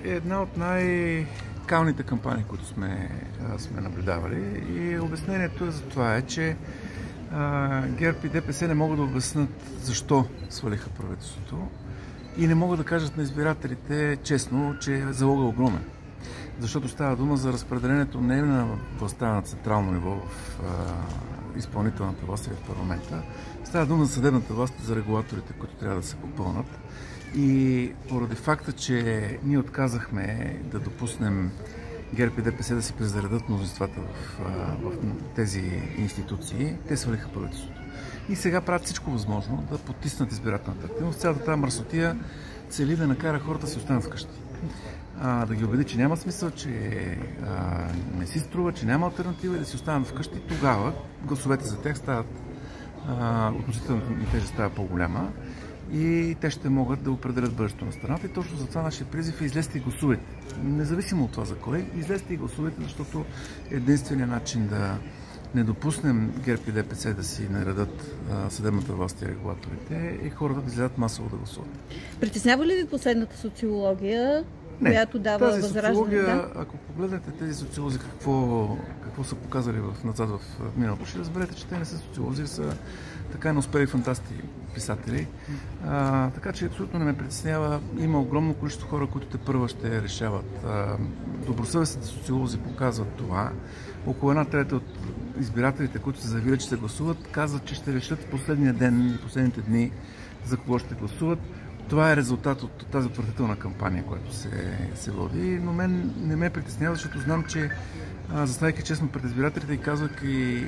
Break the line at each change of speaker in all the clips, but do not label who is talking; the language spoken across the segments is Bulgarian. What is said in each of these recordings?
Е една от най-калните кампании, които сме наблюдавали, и обяснението за това е, че ГЕРБ и ДПС не могат да обяснат защо свалиха правителството и не могат да кажат на избирателите честно, че залогът е огромен. Защото става дума за разпределението не на властта на централно ниво в изпълнителната власт или в парламента. Става дума за съдебната власт, за регулаторите, които трябва да се попълнат. И поради факта, че ние отказахме да допуснем ГЕРБ и ДПС да си презаредат мнозинствата в тези институции, те свалиха правителството. И сега правят всичко възможно да потиснат избирателната активност. Цялата тази мръсотия цели да накара хората да си останат вкъщи. Да ги убеди, че няма смисъл, че не си струва, че няма алтернатива и да си останат вкъщи. Тогава гласовете за тях стават, относителната тежест става по-голяма и те ще могат да определят бъдещето на страната. И точно за това нашия призив е: излезте и гласувайте. Независимо от това за кой, излезте и гласувайте, защото единственият начин да не допуснем ГЕРБ и ДПС да си наредат съдебната власт и регулаторите е хората да излязат масово да гласуват.
Притеснява ли ви последната социология, която дава възраждане?
Да? Ако погледнете тези социолози какво са показали назад в миналото, ще разберете, че те не са социолози, са така неуспели фантасти писатели. Така че абсолютно не ме притеснява. Има огромно количество хора, които те първа ще решават. Добросъвестните социолози показват това. Около една трета от избирателите, които са заявили, че ще гласуват, казват, че ще решат в последния ден, последните дни за кого ще гласуват. Това е резултат от тази отвратителна кампания, която се води, но мен не ме притеснява, защото знам, че заставайки честно пред избирателите и казвайки,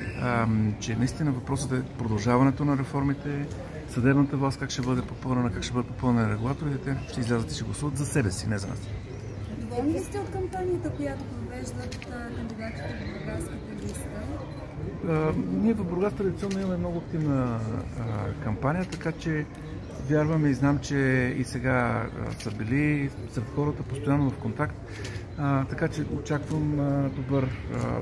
че наистина въпросът е продължаването на реформите, съдебната власт как ще бъде попълнена, как ще бъдат попълнени регулаторите, те ще излязат и ще гласуват за себе си, не за нас.
Доволни ли сте от кампанията, която провеждат кандидатите в бургаската листа?
Ние в Бургас традиционно имаме много активна кампания, така че вярваме и знам, че и сега са били сред хората постоянно в контакт, така че очаквам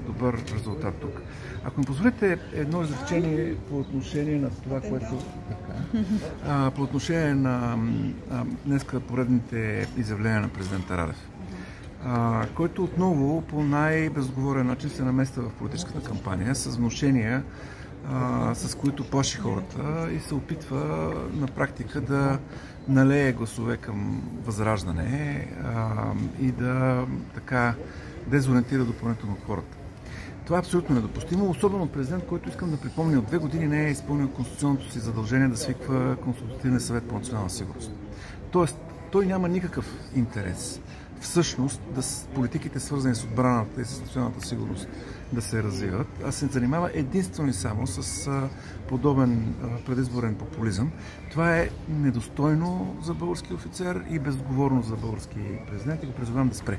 добър резултат тук. Ако ми позволите едно изречение по отношение на това, което по отношение на днеска поредните изявления на президента Радев, който отново по най-безговорен начин се намества в политическата кампания с внушения, с които плаши хората и се опитва на практика да налее гласове към Възраждане и да така дезориентира допълнително хората. Това е абсолютно недопустимо, особено от президент, който, искам да припомня, от 2 години не е изпълнил конституционното си задължение да свиква Консултативен съвет по национална сигурност. Тоест, той няма никакъв интерес всъщност политиките, свързани с отбраната и с националната сигурност, да се развиват, а се занимава единствено и само с подобен предизборен популизъм. Това е недостойно за български офицер и безотговорно за български президент и го призовавам да спре.